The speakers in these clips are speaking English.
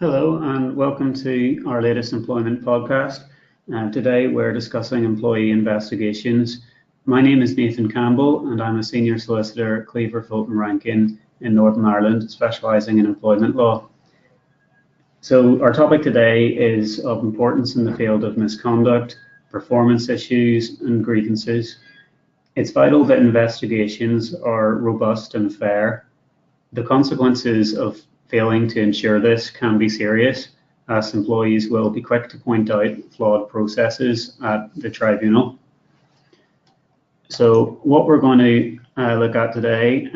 Hello and welcome to our latest employment podcast. Today we're discussing employee investigations. My name is Nathan Campbell and I'm a senior solicitor at Cleaver, Fulton, Rankins in Northern Ireland, specialising in employment law. So our topic today is of importance in the field of misconduct, performance issues and grievances. It's vital that investigations are robust and fair. The consequences of failing to ensure this can be serious, as employees will be quick to point out flawed processes at the tribunal. So what we're going to look at today,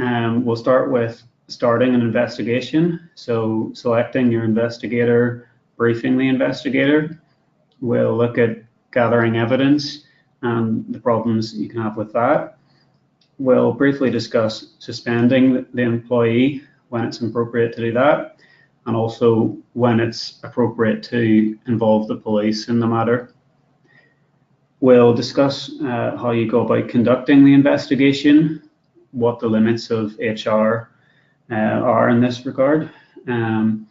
we'll start with starting an investigation. So selecting your investigator, briefing the investigator. We'll look at gathering evidence and the problems you can have with that. We'll briefly discuss suspending the employee when it's appropriate to do that, and also when it's appropriate to involve the police in the matter. We'll discuss how you go about conducting the investigation, what the limits of HR are in this regard, and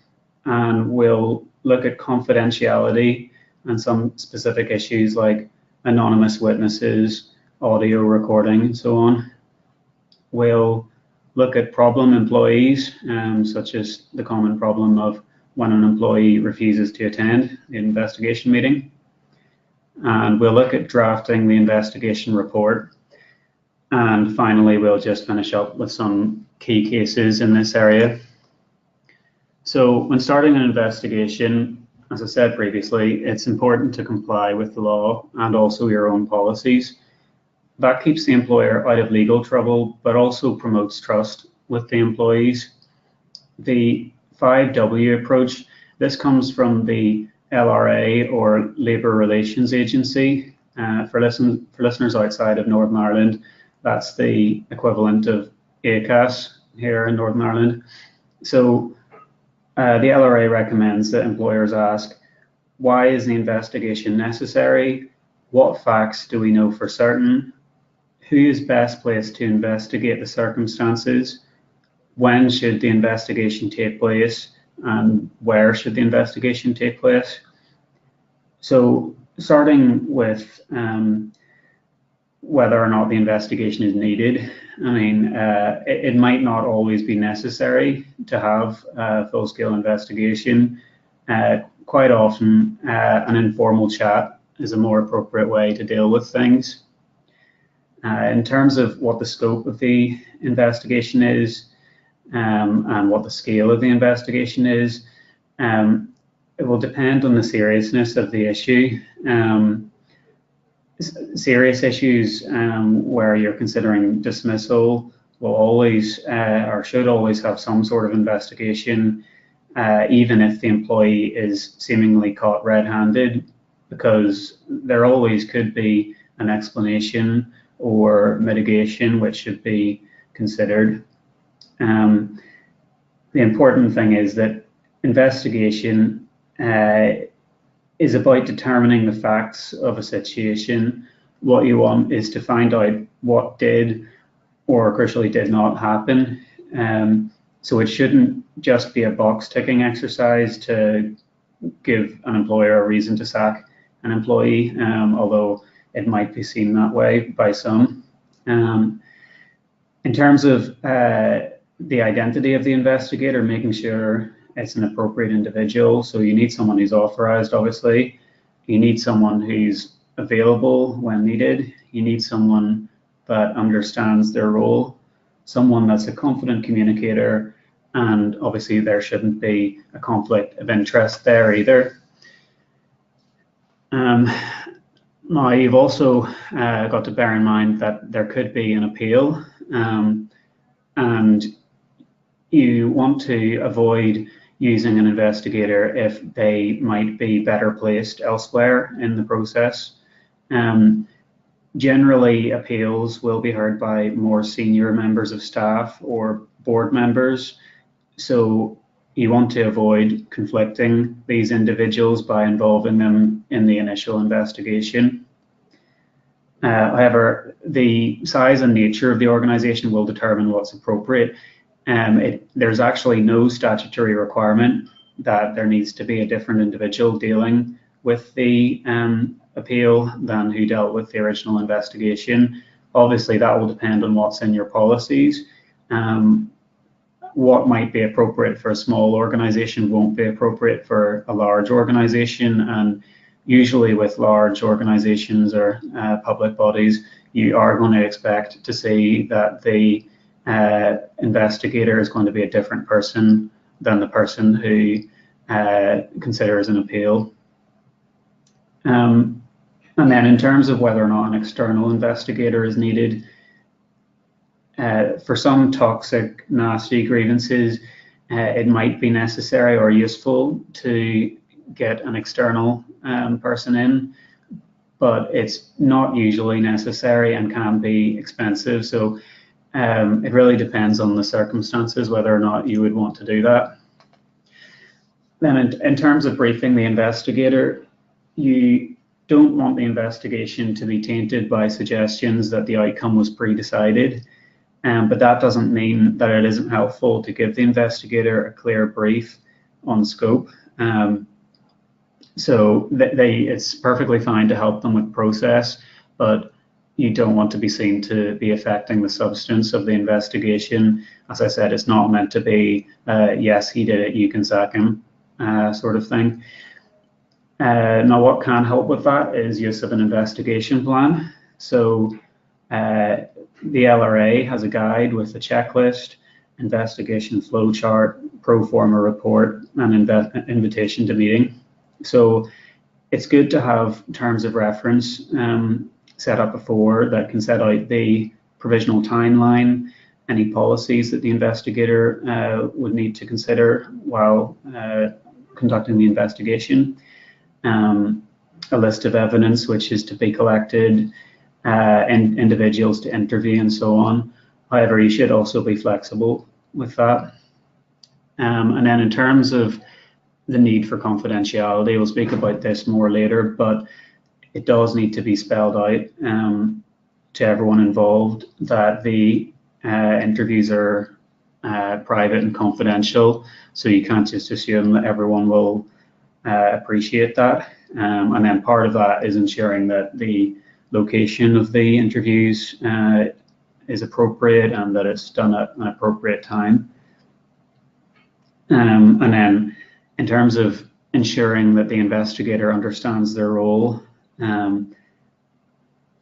we'll look at confidentiality and some specific issues like anonymous witnesses, audio recording, and so on. We'll look at problem employees, such as the common problem of when an employee refuses to attend the investigation meeting. And we'll look at drafting the investigation report. And finally, we'll just finish up with some key cases in this area. So when starting an investigation, as I said previously, it's important to comply with the law and also your own policies. That keeps the employer out of legal trouble, but also promotes trust with the employees. The 5W approach, this comes from the LRA, or Labour Relations Agency. For listeners outside of Northern Ireland, that's the equivalent of ACAS here in Northern Ireland. So the LRA recommends that employers ask, why is the investigation necessary? What facts do we know for certain? Who is best placed to investigate the circumstances? When should the investigation take place? And where should the investigation take place? So starting with whether or not the investigation is needed, I mean, it might not always be necessary to have a full-scale investigation. Quite often, an informal chat is a more appropriate way to deal with things. In terms of what the scope of the investigation is and what the scale of the investigation is, it will depend on the seriousness of the issue. Serious issues where you're considering dismissal will always or should always have some sort of investigation, even if the employee is seemingly caught red-handed, because there always could be an explanation or mitigation which should be considered. The important thing is that investigation is about determining the facts of a situation. What you want is to find out what did or crucially did not happen. So it shouldn't just be a box ticking exercise to give an employer a reason to sack an employee, although it might be seen that way by some. In terms of the identity of the investigator, making sure it's an appropriate individual. So you need someone who's authorized, obviously. You need someone who's available when needed. You need someone that understands their role, someone that's a confident communicator, and obviously there shouldn't be a conflict of interest there either. Now, you've also got to bear in mind that there could be an appeal, and you want to avoid using an investigator if they might be better placed elsewhere in the process. Generally, appeals will be heard by more senior members of staff or board members, so you want to avoid conflicting these individuals by involving them in the initial investigation. However, the size and nature of the organization will determine what's appropriate. There's actually no statutory requirement that there needs to be a different individual dealing with the appeal than who dealt with the original investigation. Obviously, that will depend on what's in your policies. What might be appropriate for a small organization won't be appropriate for a large organization, and usually with large organizations or public bodies, you are going to expect to see that the investigator is going to be a different person than the person who considers an appeal. And then in terms of whether or not an external investigator is needed, for some toxic, nasty grievances, it might be necessary or useful to get an external person in, but it's not usually necessary and can be expensive. So it really depends on the circumstances whether or not you would want to do that. Then in terms of briefing the investigator, you don't want the investigation to be tainted by suggestions that the outcome was pre-decided. But that doesn't mean that it isn't helpful to give the investigator a clear brief on scope. So it's perfectly fine to help them with process, but you don't want to be seen to be affecting the substance of the investigation. As I said, it's not meant to be, yes, he did it, you can sack him, sort of thing. Now, what can help with that is use of an investigation plan. So the LRA has a guide with a checklist, investigation flowchart, pro forma report, and invitation to meeting. So it's good to have terms of reference set up before that can set out the provisional timeline, any policies that the investigator would need to consider while conducting the investigation, a list of evidence which is to be collected, and individuals to interview, and so on. However, you should also be flexible with that. And then in terms of the need for confidentiality, we'll speak about this more later, but it does need to be spelled out to everyone involved that the interviews are private and confidential, so you can't just assume that everyone will appreciate that. And then part of that is ensuring that the location of the interviews is appropriate and that it's done at an appropriate time. And then in terms of ensuring that the investigator understands their role,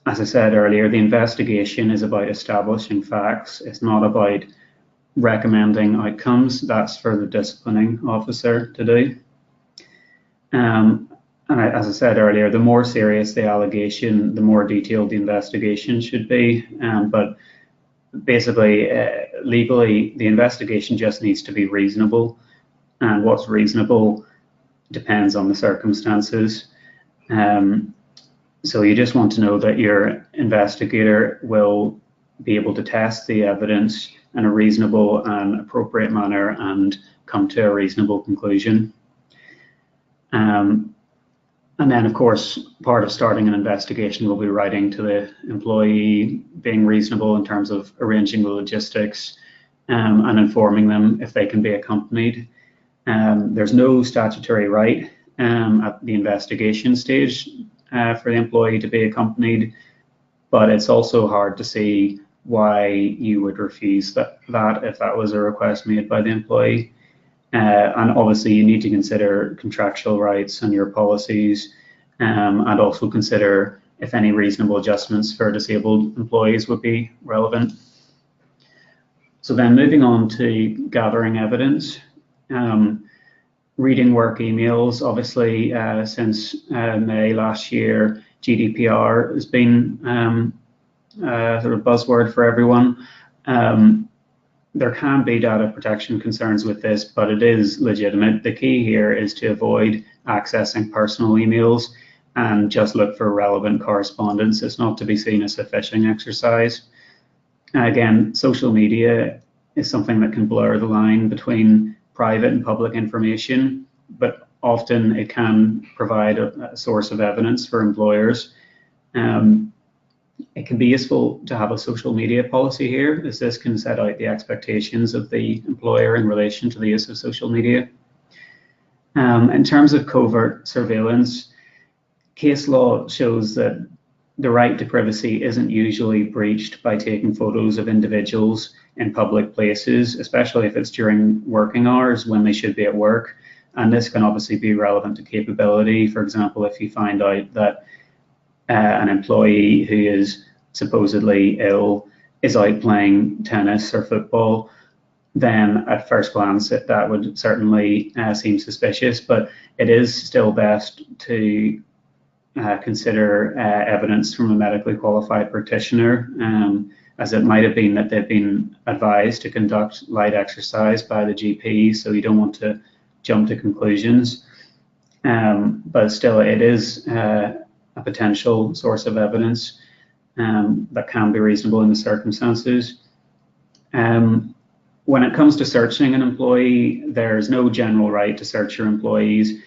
as I said earlier, the investigation is about establishing facts. It's not about recommending outcomes. That's for the disciplining officer to do. And as I said earlier, the more serious the allegation, the more detailed the investigation should be. But basically, legally, the investigation just needs to be reasonable. And what's reasonable depends on the circumstances. So you just want to know that your investigator will be able to test the evidence in a reasonable and appropriate manner and come to a reasonable conclusion. And then, of course, part of starting an investigation will be writing to the employee, being reasonable in terms of arranging the logistics and informing them if they can be accompanied. There's no statutory right at the investigation stage for the employee to be accompanied, but it's also hard to see why you would refuse that if that was a request made by the employee. And obviously you need to consider contractual rights and your policies, and also consider if any reasonable adjustments for disabled employees would be relevant. So then moving on to gathering evidence, reading work emails. Obviously since May last year, GDPR has been sort of buzzword for everyone. There can be data protection concerns with this, but it is legitimate. The key here is to avoid accessing personal emails and just look for relevant correspondence. It's not to be seen as a phishing exercise. Again, social media is something that can blur the line between private and public information, but often it can provide a source of evidence for employers. It can be useful to have a social media policy here, as this can set out the expectations of the employer in relation to the use of social media. In terms of covert surveillance, case law shows that the right to privacy isn't usually breached by taking photos of individuals in public places, especially if it's during working hours when they should be at work. And this can obviously be relevant to capability. For example, if you find out that an employee who is supposedly ill is out playing tennis or football, then at first glance that would certainly seem suspicious, but it is still best to consider evidence from a medically qualified practitioner, as it might have been that they've been advised to conduct light exercise by the GP, so you don't want to jump to conclusions. But still, it is a potential source of evidence that can be reasonable in the circumstances. When it comes to searching an employee, there's no general right to search your employees.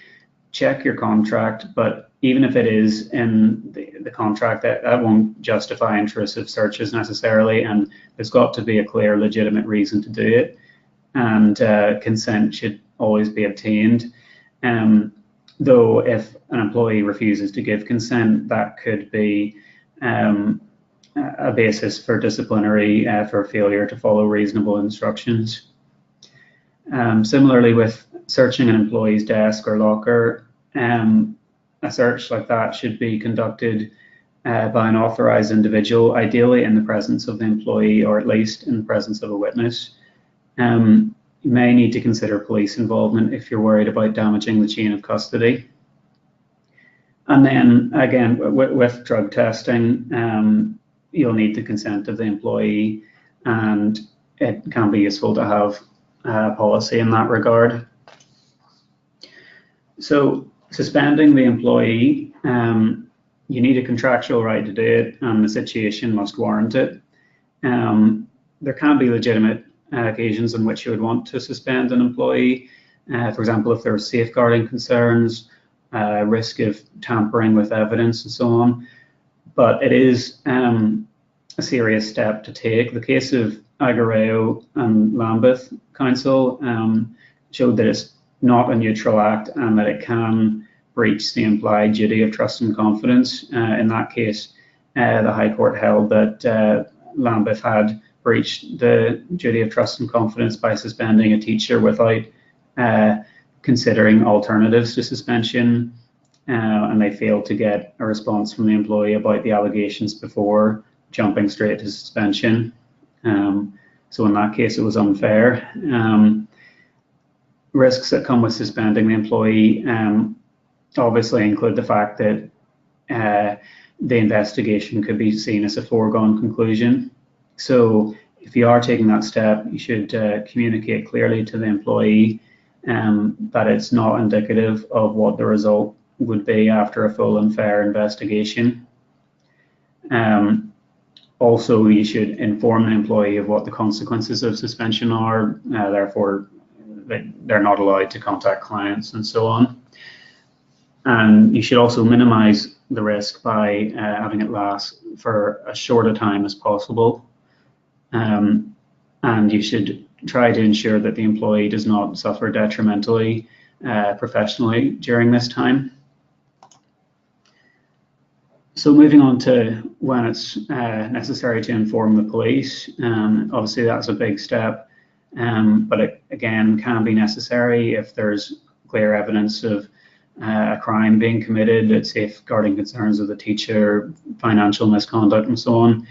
Check your contract, but even if it is in the contract, that won't justify intrusive searches necessarily, and there's got to be a clear, legitimate reason to do it, and consent should always be obtained. Though if an employee refuses to give consent, that could be a basis for disciplinary for failure to follow reasonable instructions. Similarly, with searching an employee's desk or locker, a search like that should be conducted by an authorized individual, ideally in the presence of the employee or at least in the presence of a witness. You may need to consider police involvement if you're worried about damaging the chain of custody. And then again, with drug testing, you'll need the consent of the employee, and it can be useful to have a policy in that regard. So suspending the employee, you need a contractual right to do it, and the situation must warrant it. There can be legitimate occasions in which you would want to suspend an employee. For example, if there are safeguarding concerns, risk of tampering with evidence and so on. But it is a serious step to take. The case of Agareo and Lambeth Council showed that it's not a neutral act and that it can breach the implied duty of trust and confidence. In that case, the High Court held that Lambeth had breached the duty of trust and confidence by suspending a teacher without considering alternatives to suspension, and they failed to get a response from the employee about the allegations before jumping straight to suspension. So in that case, it was unfair. Risks that come with suspending the employee obviously include the fact that the investigation could be seen as a foregone conclusion. So if you are taking that step, you should communicate clearly to the employee that it's not indicative of what the result would be after a full and fair investigation. Also, you should inform the employee of what the consequences of suspension are, therefore they're not allowed to contact clients and so on. And you should also minimize the risk by having it last for as short a time as possible. And you should try to ensure that the employee does not suffer detrimentally professionally during this time. So moving on to when it's necessary to inform the police, obviously that's a big step, but it again can be necessary if there's clear evidence of a crime being committed, safeguarding concerns of the teacher, financial misconduct and so on.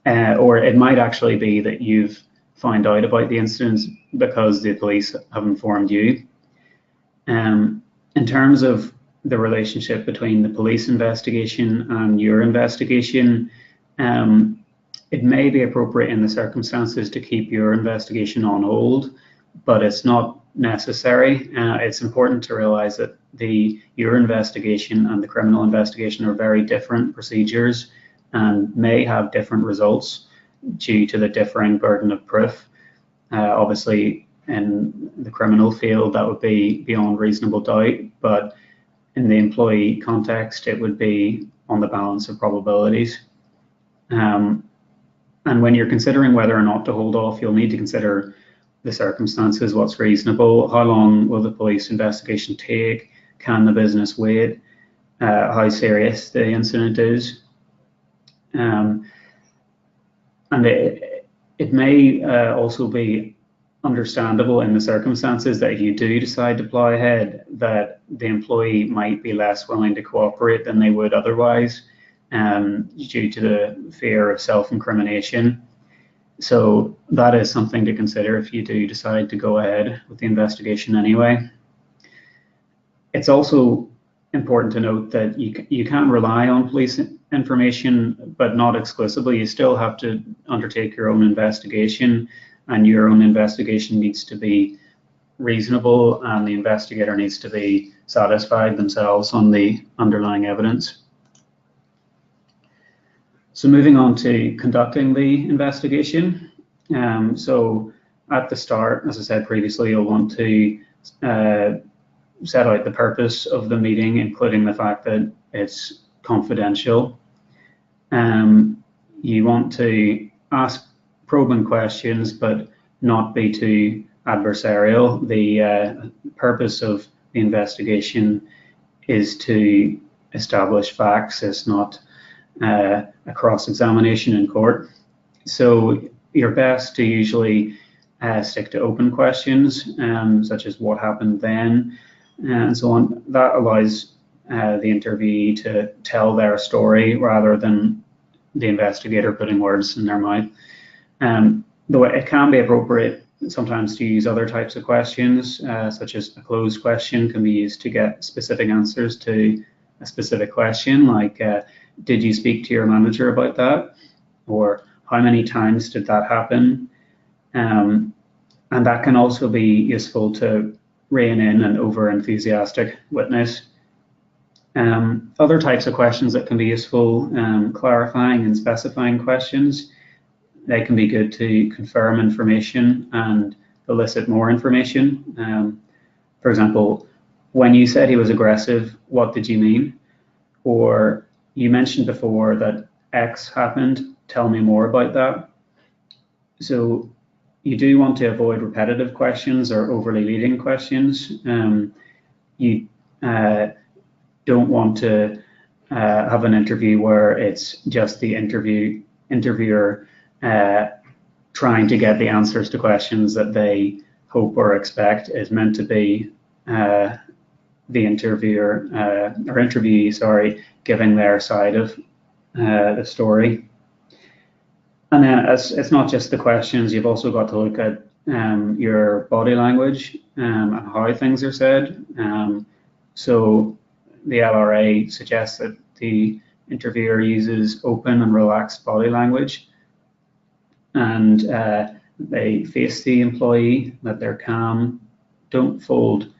Or it might actually be that you've found out about the incidents because the police have informed you. In terms of the relationship between the police investigation and your investigation, it may be appropriate in the circumstances to keep your investigation on hold, but it's not necessary. It's important to realize that your investigation and the criminal investigation are very different procedures and may have different results due to the differing burden of proof. Obviously, in the criminal field, that would be beyond reasonable doubt, but in the employee context, it would be on the balance of probabilities. And when you're considering whether or not to hold off, you'll need to consider the circumstances, what's reasonable, how long will the police investigation take, can the business wait, how serious the incident is. And it may also be understandable in the circumstances that if you do decide to plow ahead, that the employee might be less willing to cooperate than they would otherwise, due to the fear of self-incrimination. So that is something to consider if you do decide to go ahead with the investigation anyway. It's also important to note that you can rely on police information, but not exclusively. You still have to undertake your own investigation, and your own investigation needs to be reasonable, and the investigator needs to be satisfied themselves on the underlying evidence. So moving on to conducting the investigation. So at the start, as I said previously, you'll want to set out the purpose of the meeting, including the fact that it's confidential. You want to ask probing questions, but not be too adversarial. The purpose of the investigation is to establish facts. It's not a cross-examination in court. So you're best to usually stick to open questions, such as what happened then, and so on. That allows the interviewee to tell their story rather than the investigator putting words in their mouth. Though it can be appropriate sometimes to use other types of questions, such as a closed question can be used to get specific answers to a specific question, like did you speak to your manager about that? Or how many times did that happen? And that can also be useful to rein in an over-enthusiastic witness. Other types of questions that can be useful, clarifying and specifying questions. They can be good to confirm information and elicit more information. For example, when you said he was aggressive, what did you mean? Or you mentioned before that X happened, tell me more about that. So you do want to avoid repetitive questions or overly leading questions. You don't want to have an interview where it's just the interviewer trying to get the answers to questions that they hope or expect. Is meant to be the interviewer or interviewee, sorry, giving their side of the story. And then it's not just the questions, you've also got to look at your body language and how things are said. So the LRA suggests that the interviewer uses open and relaxed body language, and they face the employee, that they're calm, don't fold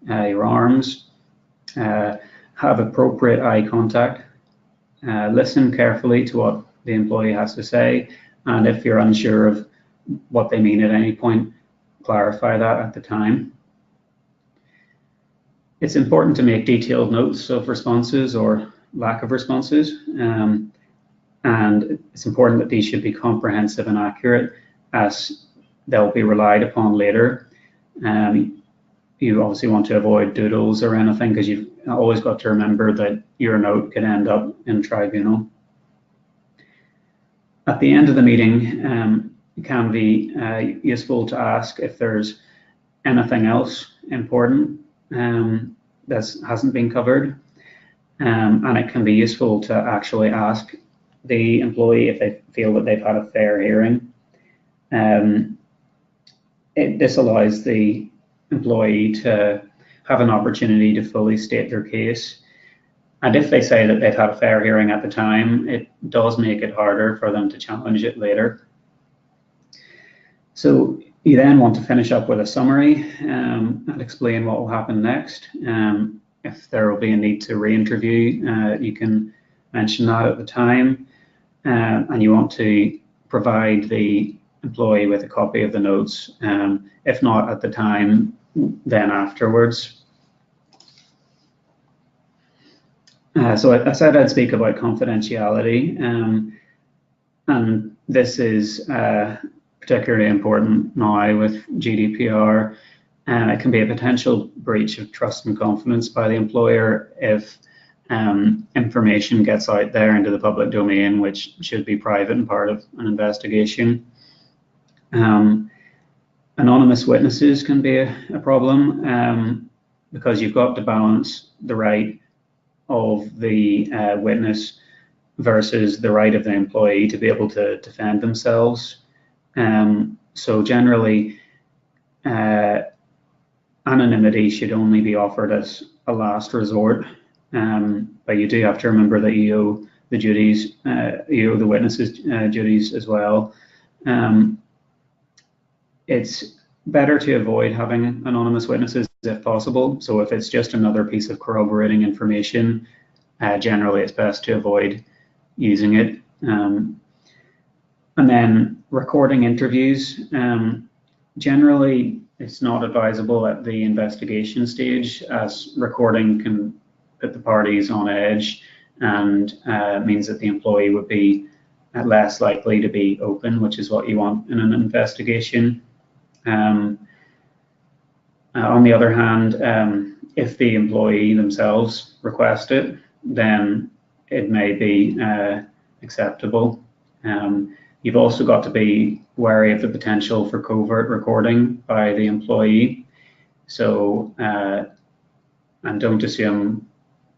your arms, have appropriate eye contact, listen carefully to what the employee has to say, and if you're unsure of what they mean at any point, clarify that at the time. It's important to make detailed notes of responses or lack of responses, and it's important that these should be comprehensive and accurate, as they'll be relied upon later. You obviously want to avoid doodles or anything, because you've always got to remember that your note could end up in tribunal. At the end of the meeting, it can be useful to ask if there's anything else important that hasn't been covered, and it can be useful to actually ask the employee if they feel that they've had a fair hearing. This allows the employee to have an opportunity to fully state their case. And if they say that they've had a fair hearing at the time, it does make it harder for them to challenge it later. So you then want to finish up with a summary and explain what will happen next. If there will be a need to re-interview, you can mention that at the time. And you want to provide the employee with a copy of the notes. If not at the time, then afterwards. So I said I'd speak about confidentiality, and this is particularly important now with GDPR, and it can be a potential breach of trust and confidence by the employer if information gets out there into the public domain, which should be private and part of an investigation. Anonymous witnesses can be a problem because you've got to balance the right of the witness versus the right of the employee to be able to defend themselves. So generally, anonymity should only be offered as a last resort, but you do have to remember that you owe the duties, you owe the witnesses duties as well. It's better to avoid having anonymous witnesses if possible. So if it's just another piece of corroborating information, generally it's best to avoid using it. And then recording interviews. Generally, it's not advisable at the investigation stage, as recording can put the parties on edge and means that the employee would be less likely to be open, which is what you want in an investigation. On the other hand, if the employee themselves request it, then it may be acceptable. You've also got to be wary of the potential for covert recording by the employee. So, and don't assume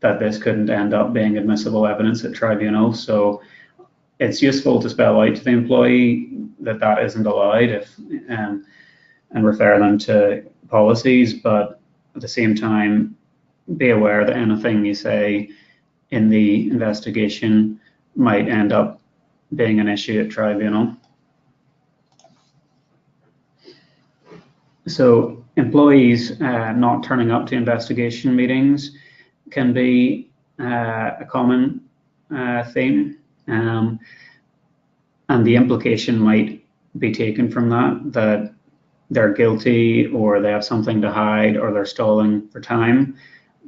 that this couldn't end up being admissible evidence at tribunal. So it's useful to spell out to the employee that that isn't allowed and refer them to policies, but at the same time, be aware that anything you say in the investigation might end up being an issue at tribunal. So employees not turning up to investigation meetings can be a common theme, and the implication might be taken from that they're guilty or they have something to hide or they're stalling for time.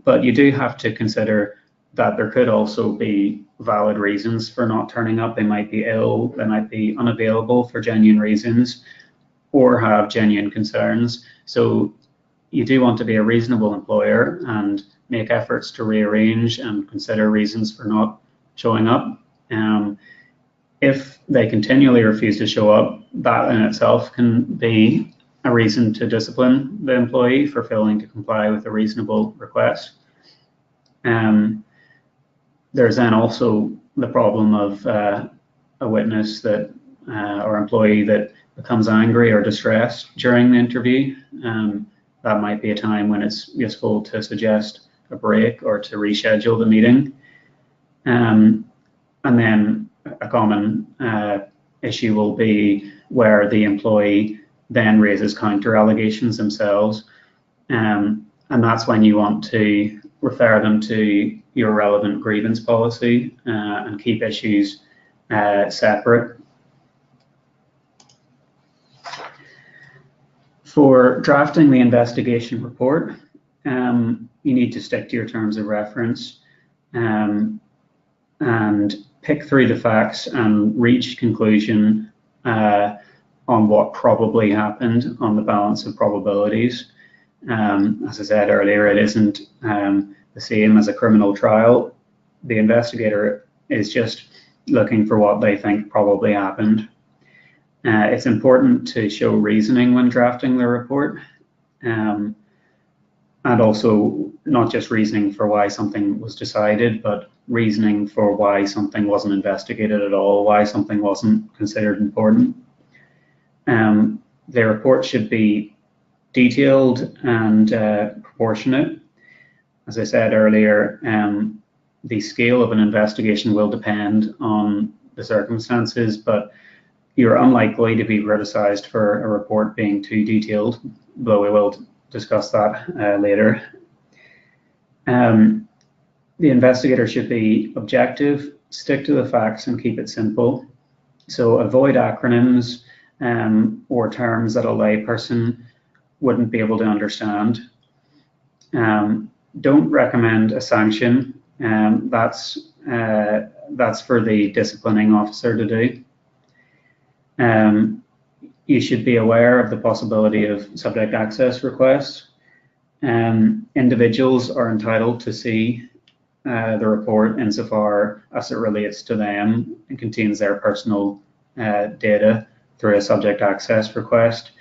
But you do have to consider that there could also be valid reasons for not turning up. They might be ill, they might be unavailable for genuine reasons, or have genuine concerns. So you do want to be a reasonable employer and make efforts to rearrange and consider reasons for not showing up. If they continually refuse to show up, that in itself can be a reason to discipline the employee for failing to comply with a reasonable request. There's then also the problem of a witness that or employee that becomes angry or distressed during the interview. That might be a time when it's useful to suggest a break or to reschedule the meeting. And then a common issue will be where the employee then raises counter allegations themselves. And that's when you want to refer them to your relevant grievance policy and keep issues separate. For drafting the investigation report, you need to stick to your terms of reference and pick through the facts and reach conclusion on what probably happened on the balance of probabilities. As I said earlier, it isn't the same as a criminal trial. The investigator is just looking for what they think probably happened. It's important to show reasoning when drafting the report, and also not just reasoning for why something was decided, but reasoning for why something wasn't investigated at all, why something wasn't considered important. The report should be detailed and proportionate. As I said earlier, the scale of an investigation will depend on the circumstances, but you're unlikely to be criticized for a report being too detailed, though we will discuss that later. The investigator should be objective, stick to the facts, and keep it simple. So avoid acronyms or terms that a layperson wouldn't be able to understand. Don't recommend a sanction. That's for the disciplining officer to do. you should be aware of the possibility of subject access requests. Individuals are entitled to see the report insofar as it relates to them and contains their personal data through a subject access request.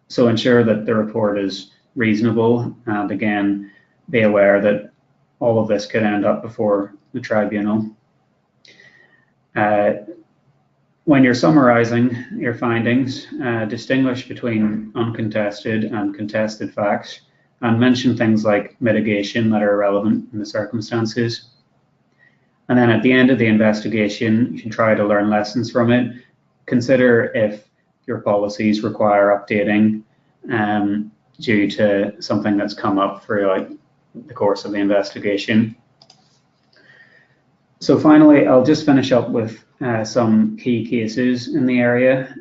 So ensure that the report is reasonable, and again, be aware that all of this could end up before the tribunal. When you're summarizing your findings, distinguish between uncontested and contested facts, and mention things like mitigation that are relevant in the circumstances. And then at the end of the investigation, you can try to learn lessons from it. Consider if your policies require updating due to something that's come up throughout the course of the investigation. So finally, I'll just finish up with some key cases in the area.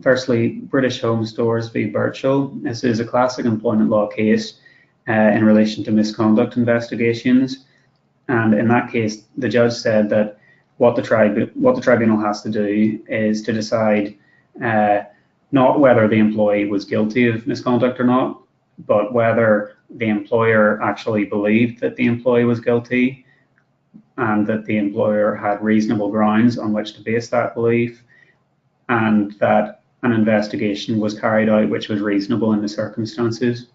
Firstly, British Home Stores v. Birchall. This is a classic employment law case in relation to misconduct investigations. And in that case, the judge said that what the tribunal has to do is to decide not whether the employee was guilty of misconduct or not, but whether the employer actually believed that the employee was guilty and that the employer had reasonable grounds on which to base that belief, and that an investigation was carried out which was reasonable in the circumstances.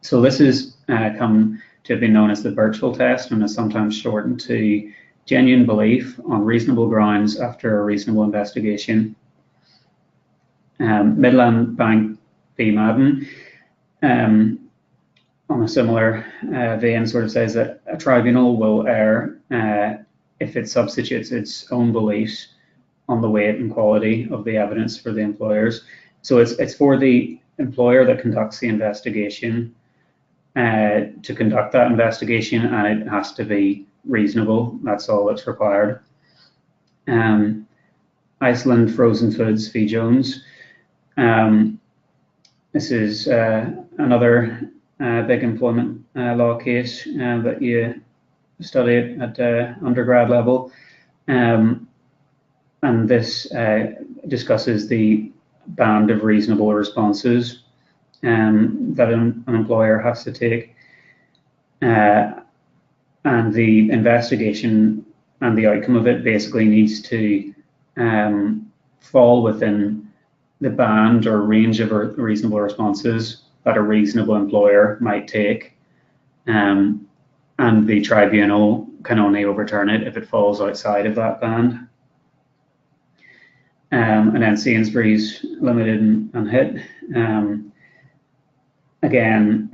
So this has come to have been known as the Birchall test, and is sometimes shortened to genuine belief on reasonable grounds after a reasonable investigation. Midland Bank v. Madden, on a similar vein, sort of says that a tribunal will err if it substitutes its own beliefs on the weight and quality of the evidence for the employers. So it's for the employer that conducts the investigation to conduct that investigation, and it has to be reasonable. That's all that's required. Iceland Frozen Foods v. Jones. This is another big employment law case that you study at undergrad level. And this discusses the band of reasonable responses that an employer has to take. And the investigation and the outcome of it basically needs to fall within the band or range of reasonable responses that a reasonable employer might take. And the tribunal can only overturn it if it falls outside of that band. And then Sainsbury's Limited and HIT, again,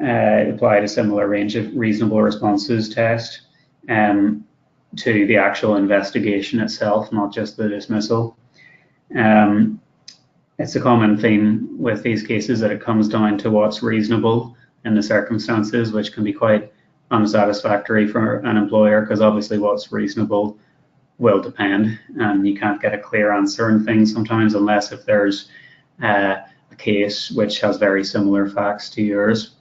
applied a similar range of reasonable responses test to the actual investigation itself, not just the dismissal. It's a common theme with these cases that it comes down to what's reasonable in the circumstances, which can be quite unsatisfactory for an employer, because obviously what's reasonable will depend, and you can't get a clear answer in things sometimes unless if there's a case which has very similar facts to yours.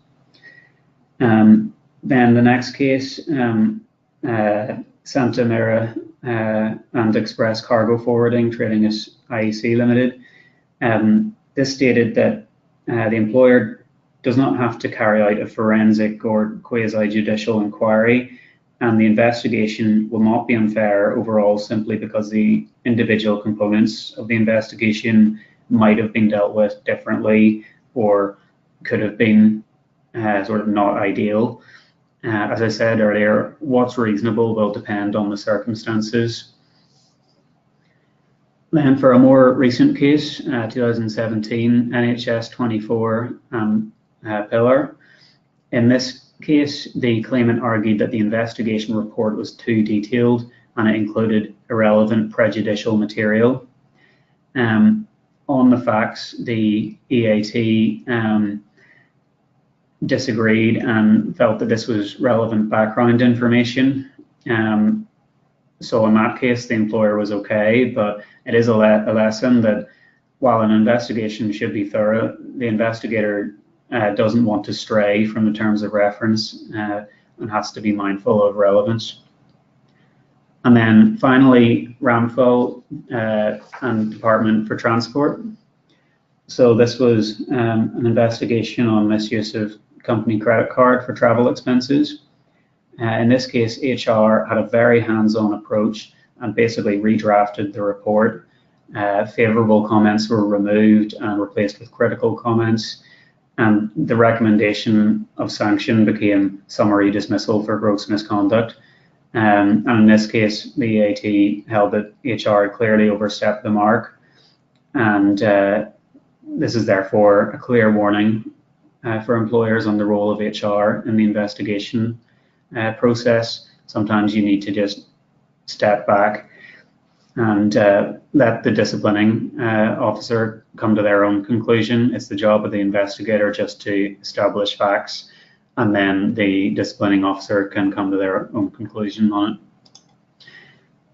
Then the next case, Santa Mira and Express Cargo Forwarding, trading as IEC Limited. This stated that the employer does not have to carry out a forensic or quasi-judicial inquiry, and the investigation will not be unfair overall simply because the individual components of the investigation might have been dealt with differently or could have been sort of not ideal. As I said earlier, what's reasonable will depend on the circumstances. Then for a more recent case, 2017, NHS 24 Pillar. In this case, the claimant argued that the investigation report was too detailed and it included irrelevant prejudicial material. On the facts, the EAT disagreed and felt that this was relevant background information. So in that case, the employer was okay, but it is a lesson that while an investigation should be thorough, the investigator doesn't want to stray from the terms of reference and has to be mindful of relevance. And then finally, RAMFO and Department for Transport. So this was an investigation on misuse of company credit card for travel expenses. In this case, HR had a very hands-on approach and basically redrafted the report. Favorable comments were removed and replaced with critical comments, and the recommendation of sanction became summary dismissal for gross misconduct. And in this case, the EAT held that HR clearly overstepped the mark, and this is therefore a clear warning for employers on the role of HR in the investigation process. Sometimes you need to just step back and let the disciplining officer come to their own conclusion. It's the job of the investigator just to establish facts, and then the disciplining officer can come to their own conclusion on it.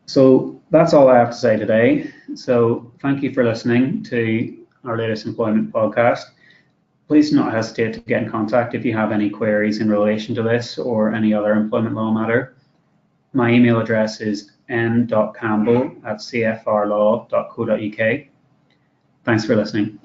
So that's all I have to say today. So thank you for listening to our latest employment podcast. Please do not hesitate to get in contact if you have any queries in relation to this or any other employment law matter. My email address is n.campbell@cfrlaw.co.uk. Thanks for listening.